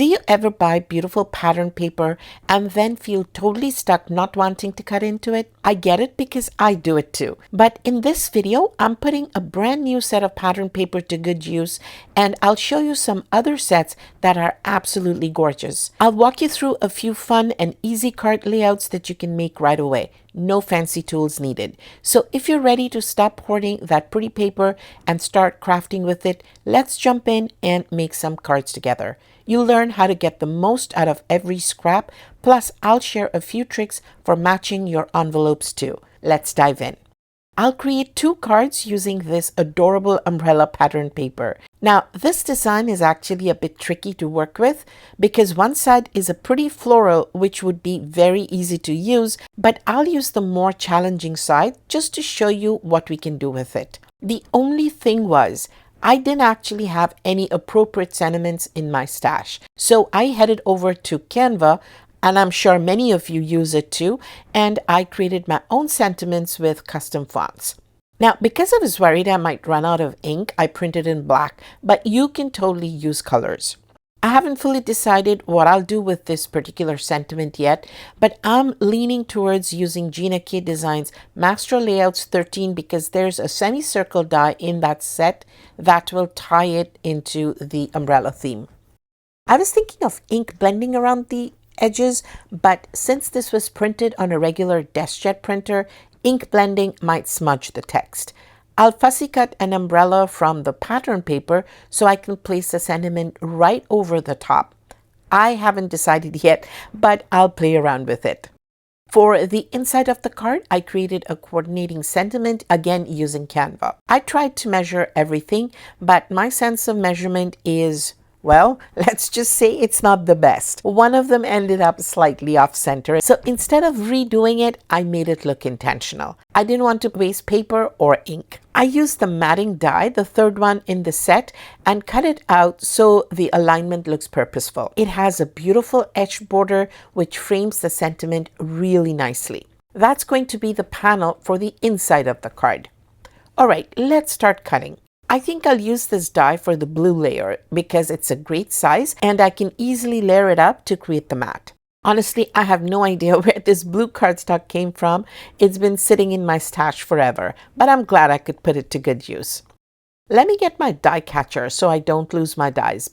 Do you ever buy beautiful pattern paper and then feel totally stuck not wanting to cut into it? I get it because I do it too. But in this video, I'm putting a brand new set of pattern paper to good use, and I'll show you some other sets that are absolutely gorgeous. I'll walk you through a few fun and easy card layouts that you can make right away. No fancy tools needed. So if you're ready to stop hoarding that pretty paper and start crafting with it, let's jump in and make some cards together. You'll learn how to get the most out of every scrap, plus I'll share a few tricks for matching your envelopes too. Let's dive in. I'll create 2 cards using this adorable umbrella pattern paper. Now, this design is actually a bit tricky to work with because one side is a pretty floral, which would be very easy to use, but I'll use the more challenging side just to show you what we can do with it. The only thing was, I didn't actually have any appropriate sentiments in my stash. So I headed over to Canva, and I'm sure many of you use it too, and I created my own sentiments with custom fonts. Now, because I was worried I might run out of ink, I printed in black, but you can totally use colors. I haven't fully decided what I'll do with this particular sentiment yet, but I'm leaning towards using Gina K Designs Master Layouts 13 because there's a semicircle die in that set that will tie it into the umbrella theme. I was thinking of ink blending around the edges, but since this was printed on a regular DeskJet printer, ink blending might smudge the text. I'll fussy cut an umbrella from the pattern paper so I can place the sentiment right over the top. I haven't decided yet, but I'll play around with it. For the inside of the card, I created a coordinating sentiment, again using Canva. I tried to measure everything, but my sense of measurement is, well, let's just say it's not the best. One of them ended up slightly off center. So instead of redoing it, I made it look intentional. I didn't want to waste paper or ink. I used the matting die, the third one in the set, and cut it out so the alignment looks purposeful. It has a beautiful edge border which frames the sentiment really nicely. That's going to be the panel for the inside of the card. All right, let's start cutting. I think I'll use this die for the blue layer because it's a great size and I can easily layer it up to create the mat. Honestly, I have no idea where this blue cardstock came from. It's been sitting in my stash forever, but I'm glad I could put it to good use. Let me get my die catcher so I don't lose my dies.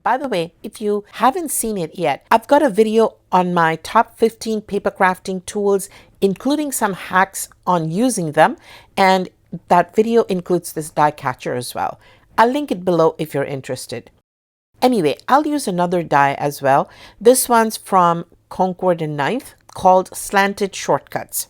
By the way, if you haven't seen it yet, I've got a video on my top 15 paper crafting tools, including some hacks on using them, and that video includes this die catcher as well. I'll link it below if you're interested. Anyway, I'll use another die as well. This one's from Concord and Ninth called Slanted Shortcuts.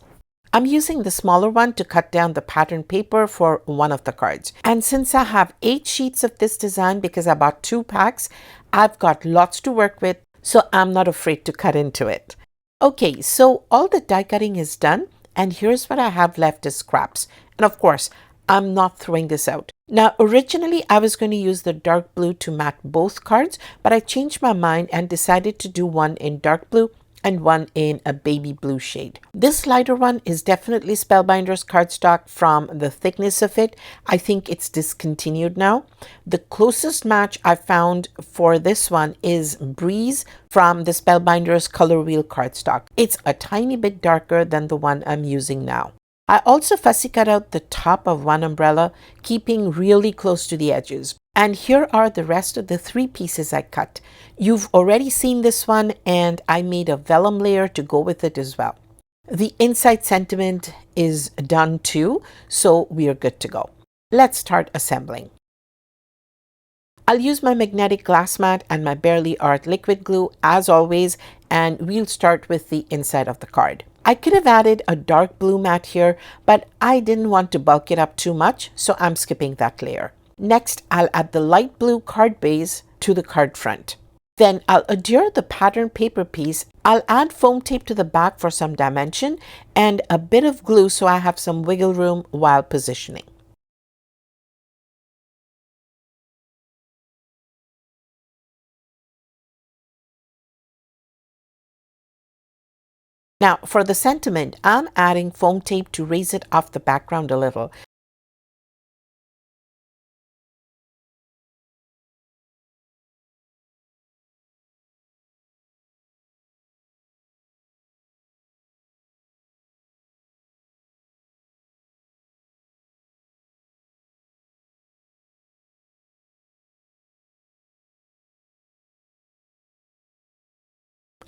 I'm using the smaller one to cut down the pattern paper for one of the cards. And since I have 8 sheets of this design because I bought 2 packs, I've got lots to work with, so I'm not afraid to cut into it. Okay, so all the die cutting is done, and here's what I have left as scraps. And of course, I'm not throwing this out. Now, originally, I was going to use the dark blue to mat both cards, but I changed my mind and decided to do one in dark blue and one in a baby blue shade. This lighter one is definitely Spellbinder's cardstock from the thickness of it. I think it's discontinued now. The closest match I found for this one is Breeze from the Spellbinder's Color Wheel cardstock. It's a tiny bit darker than the one I'm using now. I also fussy cut out the top of one umbrella, keeping really close to the edges. And here are the rest of the 3 pieces I cut. You've already seen this one, and I made a vellum layer to go with it as well. The inside sentiment is done too, so we are good to go. Let's start assembling. I'll use my magnetic glass mat and my Barely Art liquid glue as always, and we'll start with the inside of the card. I could have added a dark blue mat here, but I didn't want to bulk it up too much, so I'm skipping that layer. Next, I'll add the light blue card base to the card front. Then I'll adhere the pattern paper piece. I'll add foam tape to the back for some dimension and a bit of glue so I have some wiggle room while positioning. Now, for the sentiment, I'm adding foam tape to raise it off the background a little.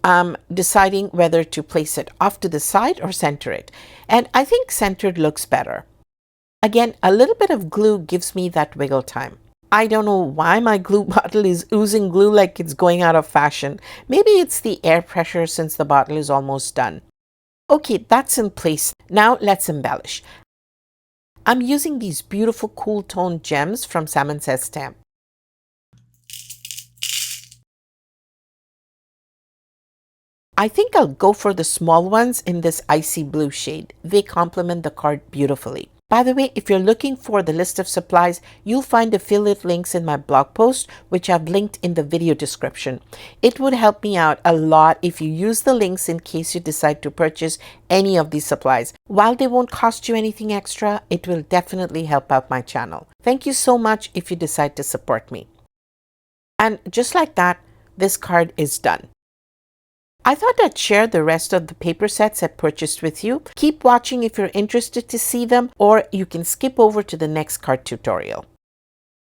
I'm deciding whether to place it off to the side or center it. And I think centered looks better. Again, a little bit of glue gives me that wiggle time. I don't know why my glue bottle is oozing glue like it's going out of fashion. Maybe it's the air pressure since the bottle is almost done. Okay, that's in place. Now let's embellish. I'm using these beautiful cool tone gems from Salmon Says Stamp. I think I'll go for the small ones in this icy blue shade. They complement the card beautifully. By the way, if you're looking for the list of supplies, you'll find affiliate links in my blog post, which I've linked in the video description. It would help me out a lot if you use the links in case you decide to purchase any of these supplies. While they won't cost you anything extra, it will definitely help out my channel. Thank you so much if you decide to support me. And just like that, this card is done. I thought I'd share the rest of the paper sets I purchased with you. Keep watching if you're interested to see them, or you can skip over to the next card tutorial.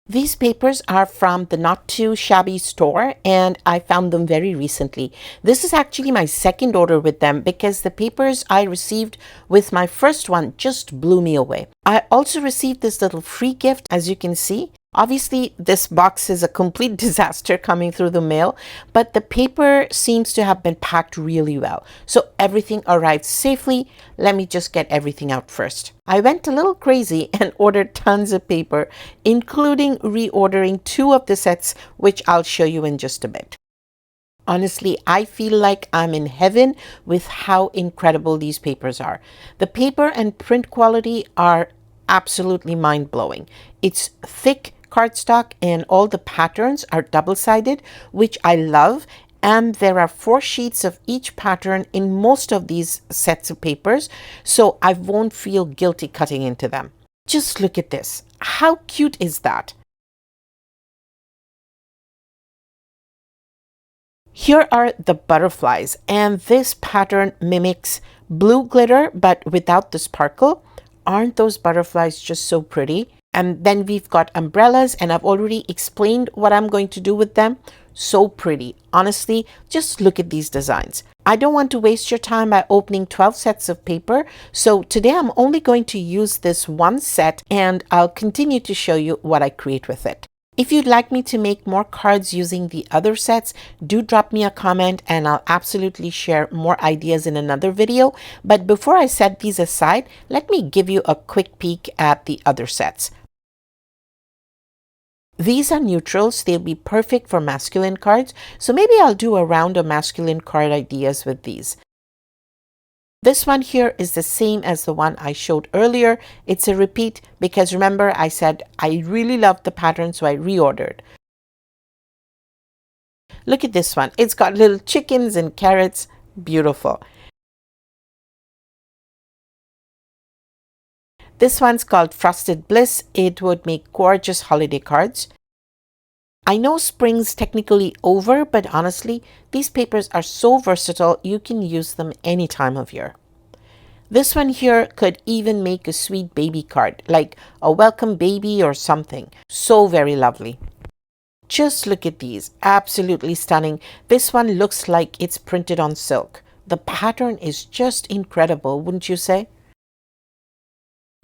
These papers are from the Not Too Shabby store, and I found them very recently. This is actually my second order with them because the papers I received with my first one just blew me away. I also received this little free gift, as you can see. Obviously, this box is a complete disaster coming through the mail, but the paper seems to have been packed really well. So everything arrived safely. Let me just get everything out first. I went a little crazy and ordered tons of paper, including reordering 2 of the sets, which I'll show you in just a bit. Honestly, I feel like I'm in heaven with how incredible these papers are. The paper and print quality are absolutely mind-blowing. It's thick cardstock and all the patterns are double-sided, which I love. And there are 4 sheets of each pattern in most of these sets of papers, so I won't feel guilty cutting into them. Just look at this. How cute is that? Here are the butterflies, and this pattern mimics blue glitter but without the sparkle. Aren't those butterflies just so pretty? And then we've got umbrellas, and I've already explained what I'm going to do with them. So pretty. Honestly, just look at these designs. I don't want to waste your time by opening 12 sets of paper, so today I'm only going to use this one set, and I'll continue to show you what I create with it. If you'd like me to make more cards using the other sets, do drop me a comment and I'll absolutely share more ideas in another video. But before I set these aside, let me give you a quick peek at the other sets. These are neutrals. They'll be perfect for masculine cards. So maybe I'll do a round of masculine card ideas with these. This one here is the same as the one I showed earlier. It's a repeat because remember I said I really loved the pattern, so I reordered. Look at this one. It's got little chickens and carrots. Beautiful. This one's called Frosted Bliss. It would make gorgeous holiday cards. I know spring's technically over, but honestly, these papers are so versatile, you can use them any time of year. This one here could even make a sweet baby card, like a welcome baby or something. So very lovely. Just look at these. Absolutely stunning. This one looks like it's printed on silk. The pattern is just incredible, wouldn't you say?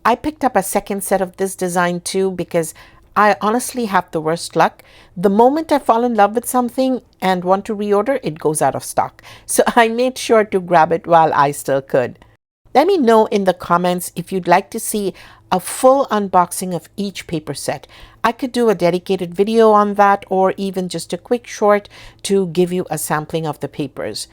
I picked up a second set of this design too because I honestly have the worst luck. The moment I fall in love with something and want to reorder, it goes out of stock. So I made sure to grab it while I still could. Let me know in the comments if you'd like to see a full unboxing of each paper set. I could do a dedicated video on that, or even just a quick short to give you a sampling of the papers.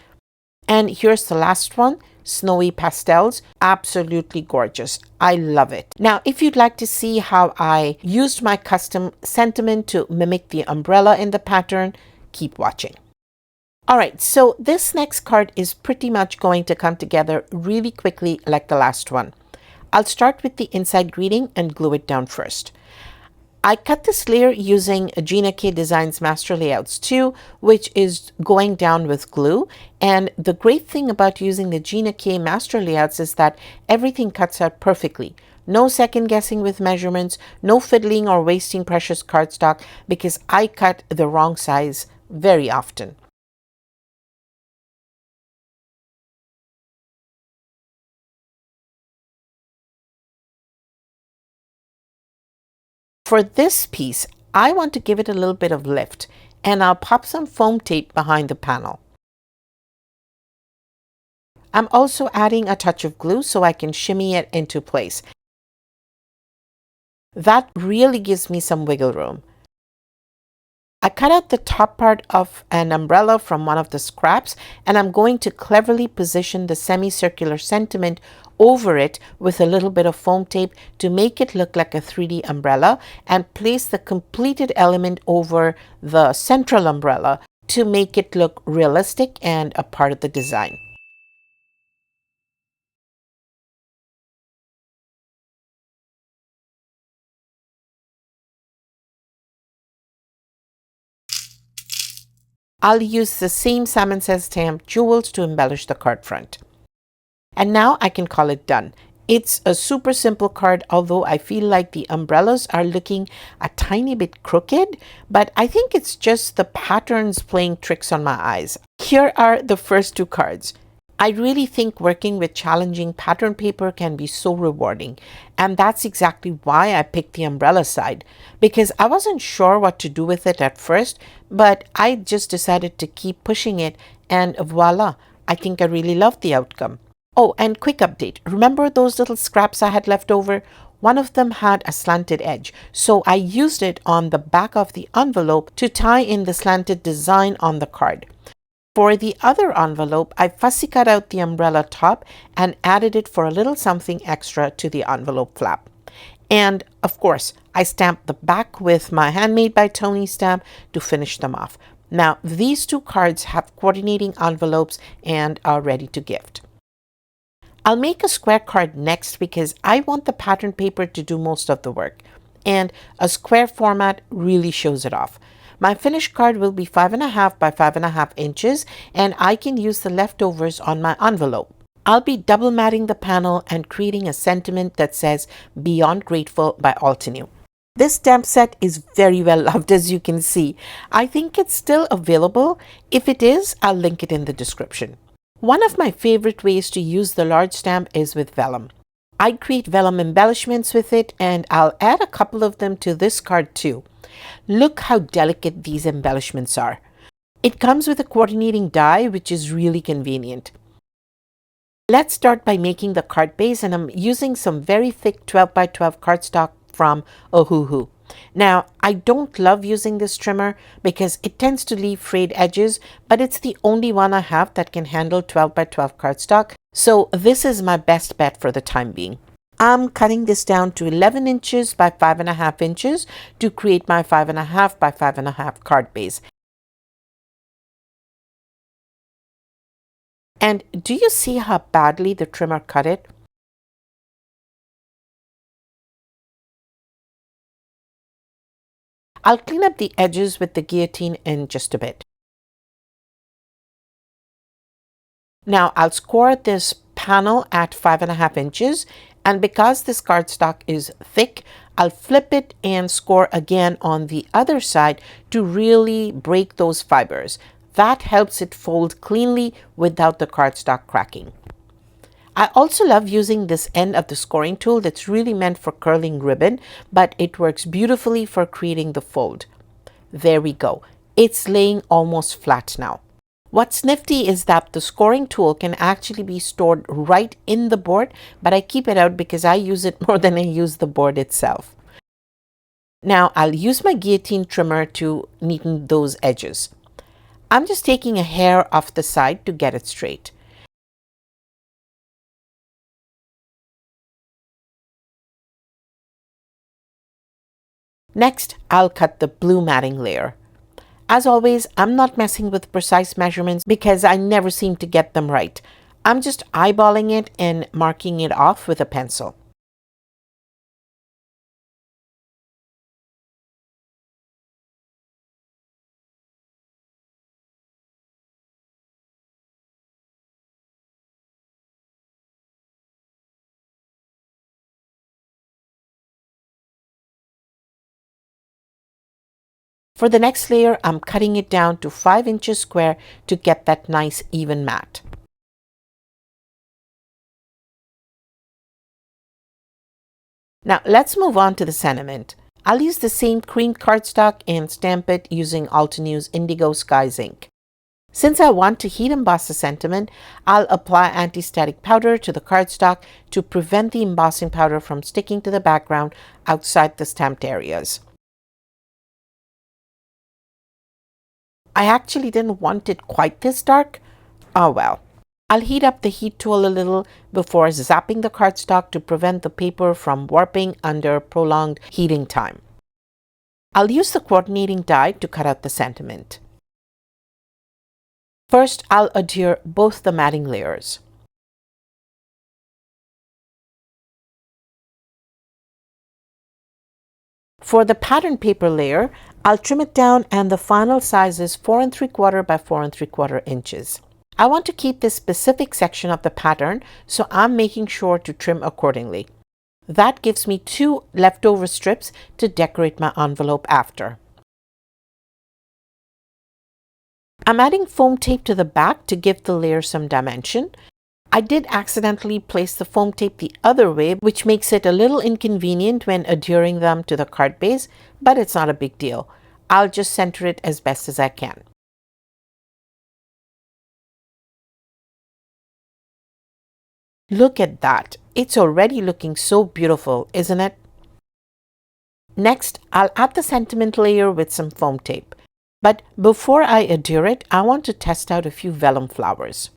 And here's the last one. Snowy pastels. Absolutely gorgeous. I love it. Now, if you'd like to see how I used my custom sentiment to mimic the umbrella in the pattern, keep watching. All right, so this next card is pretty much going to come together really quickly like the last one. I'll start with the inside greeting and glue it down first. I cut this layer using Gina K Designs Master Layouts 2, which is going down with glue. And the great thing about using the Gina K Master Layouts is that everything cuts out perfectly. No second guessing with measurements, no fiddling or wasting precious cardstock because I cut the wrong size very often. For this piece, I want to give it a little bit of lift, and I'll pop some foam tape behind the panel. I'm also adding a touch of glue so I can shimmy it into place. That really gives me some wiggle room. I cut out the top part of an umbrella from one of the scraps, and I'm going to cleverly position the semicircular sentiment over it with a little bit of foam tape to make it look like a 3D umbrella, and place the completed element over the central umbrella to make it look realistic and a part of the design. I'll use the same Salmon Says stamp jewels to embellish the card front. And now I can call it done. It's a super simple card, although I feel like the umbrellas are looking a tiny bit crooked, but I think it's just the patterns playing tricks on my eyes. Here are the first two cards. I really think working with challenging pattern paper can be so rewarding, and that's exactly why I picked the umbrella side, because I wasn't sure what to do with it at first, but I just decided to keep pushing it, and voila, I think I really loved the outcome. Oh, and quick update. Remember those little scraps I had left over? One of them had a slanted edge, so I used it on the back of the envelope to tie in the slanted design on the card. For the other envelope, I fussy cut out the umbrella top and added it for a little something extra to the envelope flap. And of course, I stamped the back with my Handmade by Tony stamp to finish them off. Now, these two cards have coordinating envelopes and are ready to gift. I'll make a square card next because I want the pattern paper to do most of the work, and a square format really shows it off. My finished card will be 5.5 by 5.5 inches, and I can use the leftovers on my envelope. I'll be double matting the panel and creating a sentiment that says Beyond Grateful by Altenew. This stamp set is very well loved, as you can see. I think it's still available. If it is, I'll link it in the description. One of my favorite ways to use the large stamp is with vellum. I create vellum embellishments with it, and I'll add a couple of them to this card too. Look how delicate these embellishments are. It comes with a coordinating die, which is really convenient. Let's start by making the card base, and I'm using some very thick 12 by 12 cardstock from Ohuhu. Now, I don't love using this trimmer because it tends to leave frayed edges, but it's the only one I have that can handle 12 by 12 cardstock, so this is my best bet for the time being. I'm cutting this down to 11 inches by 5.5 inches to create my 5.5 by 5.5 card base. And do you see how badly the trimmer cut it? I'll clean up the edges with the guillotine in just a bit. Now I'll score this panel at 5.5 inches, and because this cardstock is thick, I'll flip it and score again on the other side to really break those fibers. That helps it fold cleanly without the cardstock cracking. I also love using this end of the scoring tool that's really meant for curling ribbon, but it works beautifully for creating the fold. There we go. It's laying almost flat now. What's nifty is that the scoring tool can actually be stored right in the board, but I keep it out because I use it more than I use the board itself. Now I'll use my guillotine trimmer to neaten those edges. I'm just taking a hair off the side to get it straight. Next, I'll cut the blue matting layer. As always, I'm not messing with precise measurements because I never seem to get them right. I'm just eyeballing it and marking it off with a pencil. For the next layer, I'm cutting it down to 5 inches square to get that nice even mat. Now let's move on to the sentiment. I'll use the same creamed cardstock and stamp it using Altenews Indigo Skies ink. Since I want to heat emboss the sentiment, I'll apply anti-static powder to the cardstock to prevent the embossing powder from sticking to the background outside the stamped areas. I actually didn't want it quite this dark. Oh well. I'll heat up the heat tool a little before zapping the cardstock to prevent the paper from warping under prolonged heating time. I'll use the coordinating die to cut out the sentiment. First, I'll adhere both the matting layers. For the pattern paper layer, I'll trim it down and the final size is 4 3/4 by 4 3/4 inches. I want to keep this specific section of the pattern, so I'm making sure to trim accordingly. That gives me 2 leftover strips to decorate my envelope after. I'm adding foam tape to the back to give the layer some dimension. I did accidentally place the foam tape the other way, which makes it a little inconvenient when adhering them to the card base, but it's not a big deal. I'll just center it as best as I can. Look at that. It's already looking so beautiful, isn't it? Next, I'll add the sentiment layer with some foam tape. But before I adhere it, I want to test out a few vellum flowers.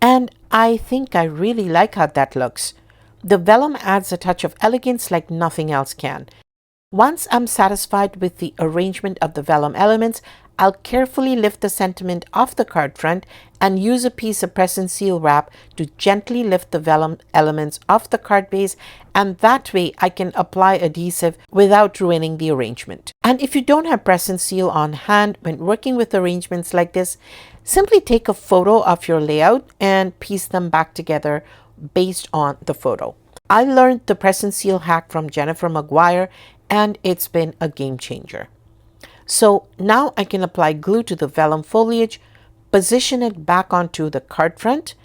And I think I really like how that looks. The vellum adds a touch of elegance like nothing else can. Once I'm satisfied with the arrangement of the vellum elements, I'll carefully lift the sentiment off the card front and use a piece of press and seal wrap to gently lift the vellum elements off the card base, and that way I can apply adhesive without ruining the arrangement. And if you don't have press and seal on hand when working with arrangements like this, simply take a photo of your layout and piece them back together based on the photo. I learned the press and seal hack from Jennifer McGuire, and it's been a game changer. So now I can apply glue to the vellum foliage, position it back onto the card front,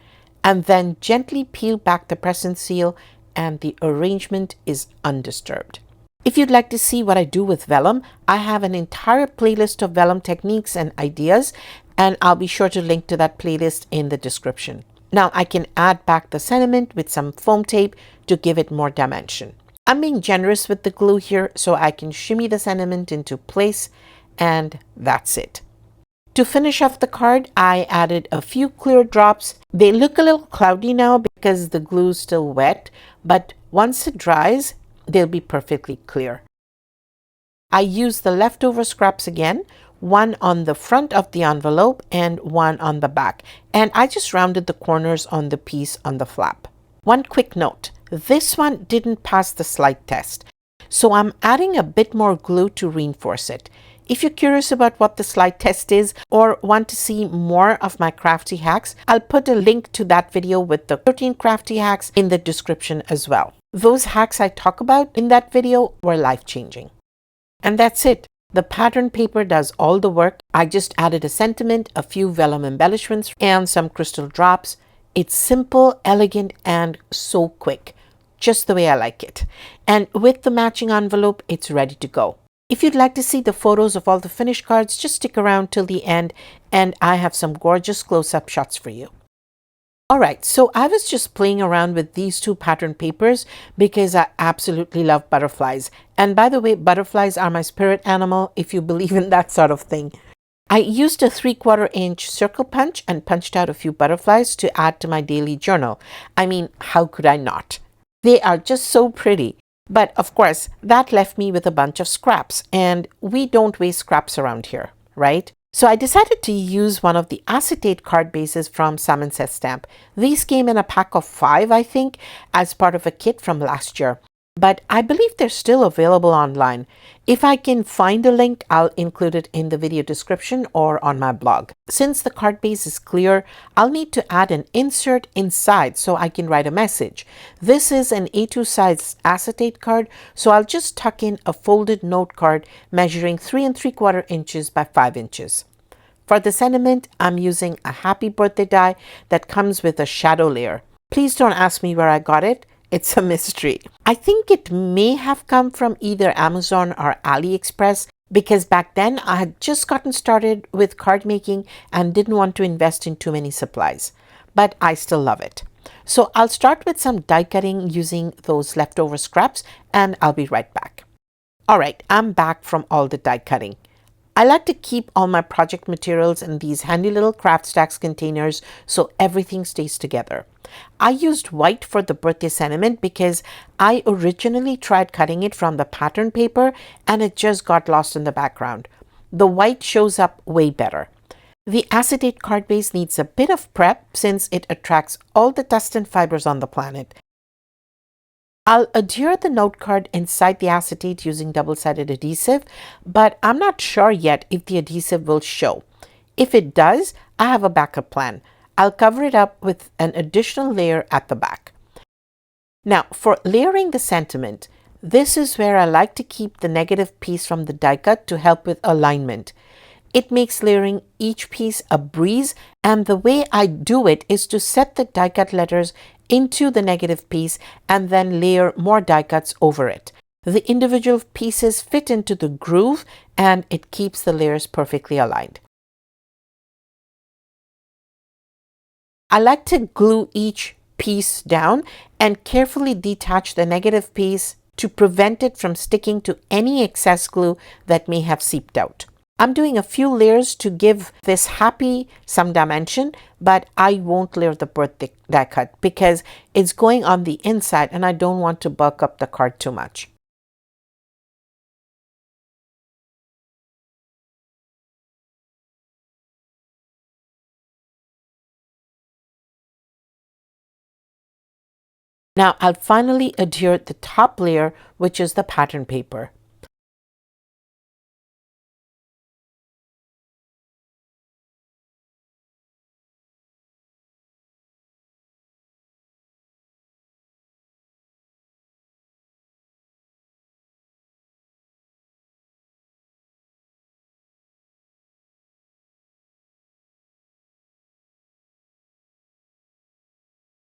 and then gently peel back the press and seal, and the arrangement is undisturbed. If you'd like to see what I do with vellum, I have an entire playlist of vellum techniques and ideas, and I'll be sure to link to that playlist in the description. Now I can add back the sentiment with some foam tape to give it more dimension. I'm being generous with the glue here so I can shimmy the sentiment into place, and that's it. To finish off the card, I added a few clear drops. They look a little cloudy now because the glue is still wet, but once it dries, they'll be perfectly clear. I used the leftover scraps again, one on the front of the envelope and one on the back, and I just rounded the corners on the piece on the flap. One quick note, this one didn't pass the slide test, so I'm adding a bit more glue to reinforce it. If you're curious about what the slide test is or want to see more of my crafty hacks, I'll put a link to that video with the 13 crafty hacks in the description as well. Those hacks I talk about in that video were life-changing. And that's it. The pattern paper does all the work. I just added a sentiment, a few vellum embellishments, and some crystal drops. It's simple, elegant, and so quick. Just the way I like it. And with the matching envelope, it's ready to go. If you'd like to see the photos of all the finished cards, just stick around till the end, and I have some gorgeous close-up shots for you. Alright, so I was just playing around with these two pattern papers because I absolutely love butterflies. And by the way, butterflies are my spirit animal if you believe in that sort of thing. I used a 3/4 inch circle punch and punched out a few butterflies to add to my daily journal. I mean, how could I not? They are just so pretty. But of course, that left me with a bunch of scraps, and we don't waste scraps around here, right? So I decided to use one of the acetate card bases from Salmon Says Stamp. These came in a pack of 5, I think, as part of a kit from last year. But I believe they're still available online. If I can find a link, I'll include it in the video description or on my blog. Since the card base is clear, I'll need to add an insert inside so I can write a message. This is an A2 size acetate card, so I'll just tuck in a folded note card measuring 3 3/4 inches by 5 inches. For the sentiment, I'm using a happy birthday die that comes with a shadow layer. Please don't ask me where I got it. It's a mystery. I think it may have come from either Amazon or AliExpress because back then I had just gotten started with card making and didn't want to invest in too many supplies. But I still love it. So I'll start with some die cutting using those leftover scraps and I'll be right back. All right, I'm back from all the die cutting. I like to keep all my project materials in these handy little craft stacks containers so everything stays together. I used white for the birthday sentiment because I originally tried cutting it from the pattern paper and it just got lost in the background. The white shows up way better. The acetate card base needs a bit of prep since it attracts all the dust and fibers on the planet. I'll adhere the note card inside the acetate using double-sided adhesive, but I'm not sure yet if the adhesive will show. If it does, I have a backup plan. I'll cover it up with an additional layer at the back. Now, for layering the sentiment, this is where I like to keep the negative piece from the die cut to help with alignment. It makes layering each piece a breeze, and the way I do it is to set the die cut letters into the negative piece and then layer more die cuts over it. The individual pieces fit into the groove and it keeps the layers perfectly aligned. I like to glue each piece down and carefully detach the negative piece to prevent it from sticking to any excess glue that may have seeped out. I'm doing a few layers to give this happy some dimension, but I won't layer the birthday die cut because it's going on the inside and I don't want to bulk up the card too much. Now I'll finally adhere the top layer, which is the pattern paper.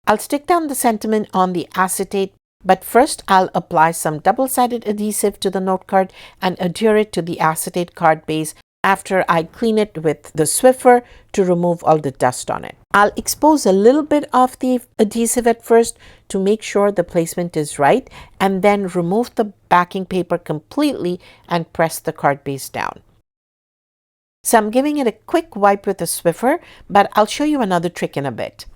I'll stick down the sentiment on the acetate, but first I'll apply some double-sided adhesive to the note card and adhere it to the acetate card base after I clean it with the Swiffer to remove all the dust on it. I'll expose a little bit of the adhesive at first to make sure the placement is right and then remove the backing paper completely and press the card base down. So I'm giving it a quick wipe with a Swiffer, but I'll show you another trick in a bit.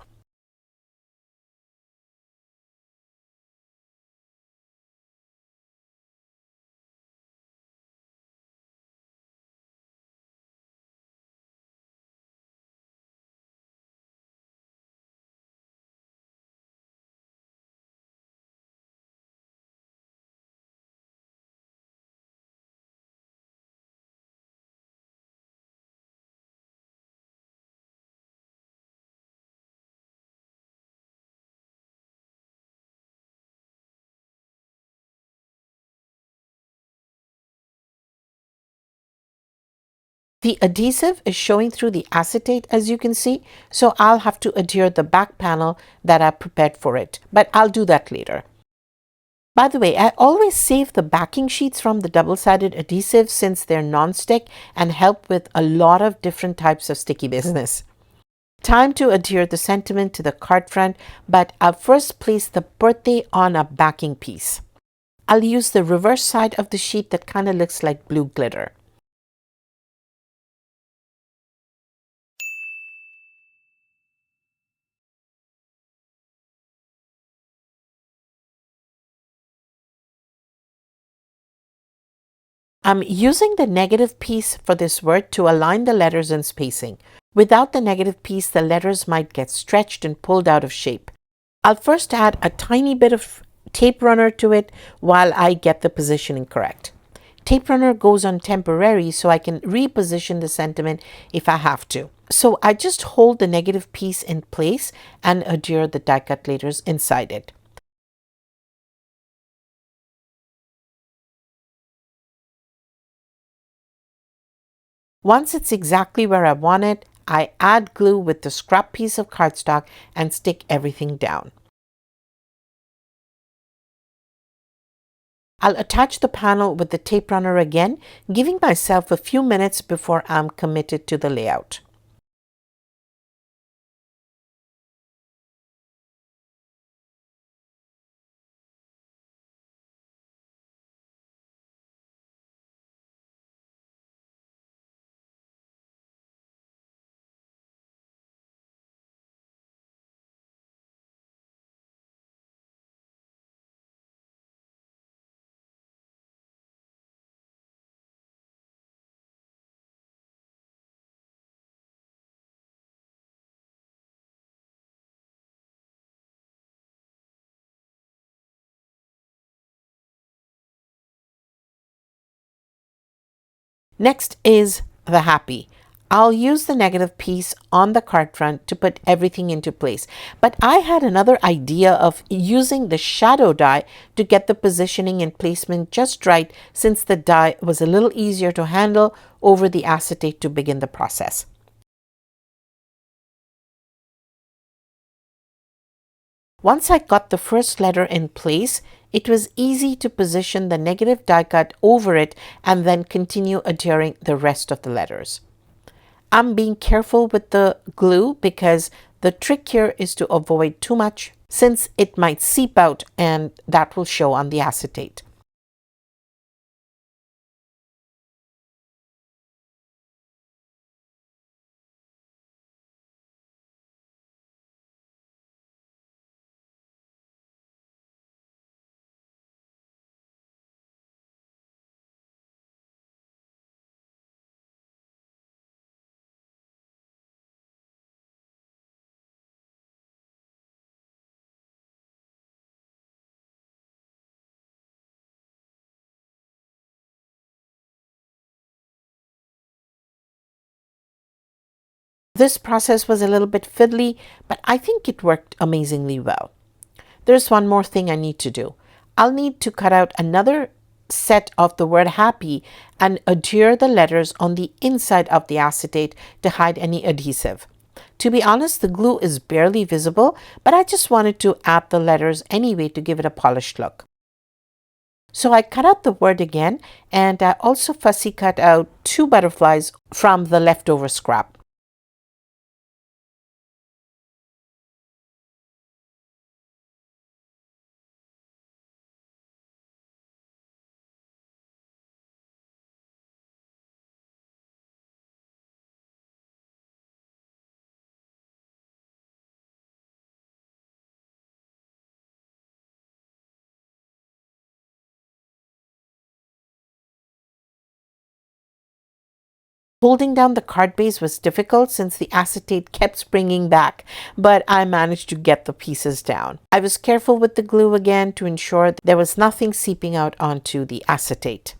The adhesive is showing through the acetate as you can see, so I'll have to adhere the back panel that I prepared for it, but I'll do that later. By the way, I always save the backing sheets from the double-sided adhesive since they're non-stick and help with a lot of different types of sticky business. Time to adhere the sentiment to the card front, but I'll first place the birthday on a backing piece. I'll use the reverse side of the sheet that kind of looks like blue glitter. I'm using the negative piece for this word to align the letters and spacing. Without the negative piece, the letters might get stretched and pulled out of shape. I'll first add a tiny bit of tape runner to it while I get the positioning correct. Tape runner goes on temporary so I can reposition the sentiment if I have to. So I just hold the negative piece in place and adhere the die cut letters inside it. Once it's exactly where I want it, I add glue with the scrap piece of cardstock and stick everything down. I'll attach the panel with the tape runner again, giving myself a few minutes before I'm committed to the layout. Next is the happy. I'll use the negative piece on the card front to put everything into place. But I had another idea of using the shadow die to get the positioning and placement just right, since the die was a little easier to handle over the acetate to begin the process. Once I got the first letter in place, it was easy to position the negative die cut over it and then continue adhering the rest of the letters. I'm being careful with the glue because the trick here is to avoid too much, since it might seep out and that will show on the acetate. This process was a little bit fiddly, but I think it worked amazingly well. There's one more thing I need to do. I'll need to cut out another set of the word happy and adhere the letters on the inside of the acetate to hide any adhesive. To be honest, the glue is barely visible, but I just wanted to add the letters anyway to give it a polished look. So I cut out the word again, and I also fussy cut out 2 butterflies from the leftover scrap. Holding down the card base was difficult since the acetate kept springing back, but I managed to get the pieces down. I was careful with the glue again to ensure there was nothing seeping out onto the acetate.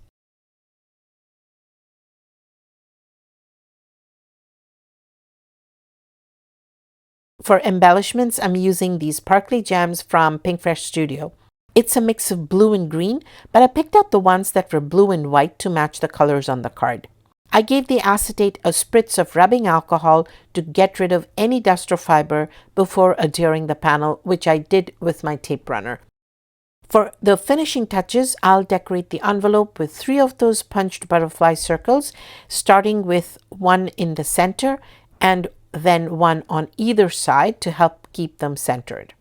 For embellishments, I'm using these sparkly gems from Pink Fresh Studio. It's a mix of blue and green, but I picked out the ones that were blue and white to match the colors on the card. I gave the acetate a spritz of rubbing alcohol to get rid of any dust or fiber before adhering the panel, which I did with my tape runner. For the finishing touches, I'll decorate the envelope with 3 of those punched butterfly circles, starting with one in the center and then one on either side to help keep them centered.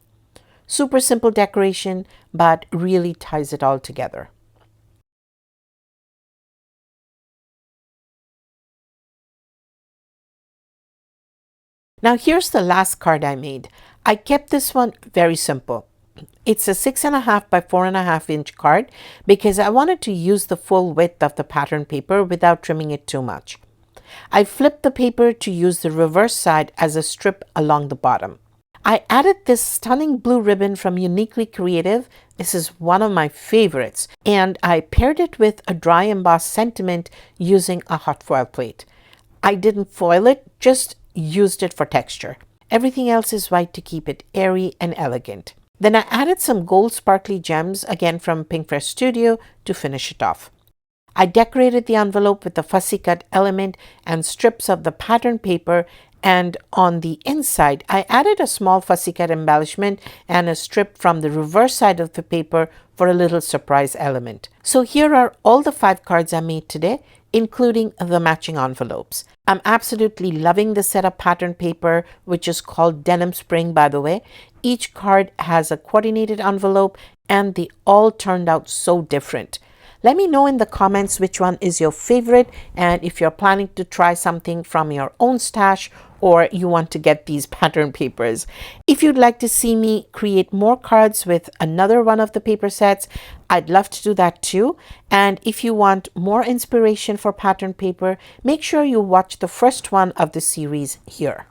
Super simple decoration, but really ties it all together. Now here's the last card I made. I kept this one very simple. It's a 6.5 by 4.5 inch card because I wanted to use the full width of the pattern paper without trimming it too much. I flipped the paper to use the reverse side as a strip along the bottom. I added this stunning blue ribbon from Uniquely Creative. This is one of my favorites, and I paired it with a dry embossed sentiment using a hot foil plate. I didn't foil it, just used it for texture. Everything else is white to keep it airy and elegant. Then I added some gold sparkly gems, again from Pinkfresh Studio, to finish it off. I decorated the envelope with the fussy cut element and strips of the pattern paper, and on the inside I added a small fussy cut embellishment and a strip from the reverse side of the paper for a little surprise element. So here are all the 5 cards I made today, including the matching envelopes. I'm absolutely loving the set of pattern paper, which is called Denim Spring, by the way. Each card has a coordinated envelope and they all turned out so different. Let me know in the comments which one is your favorite, and if you're planning to try something from your own stash or you want to get these pattern papers. If you'd like to see me create more cards with another one of the paper sets, I'd love to do that too. And if you want more inspiration for pattern paper, make sure you watch the first one of the series here.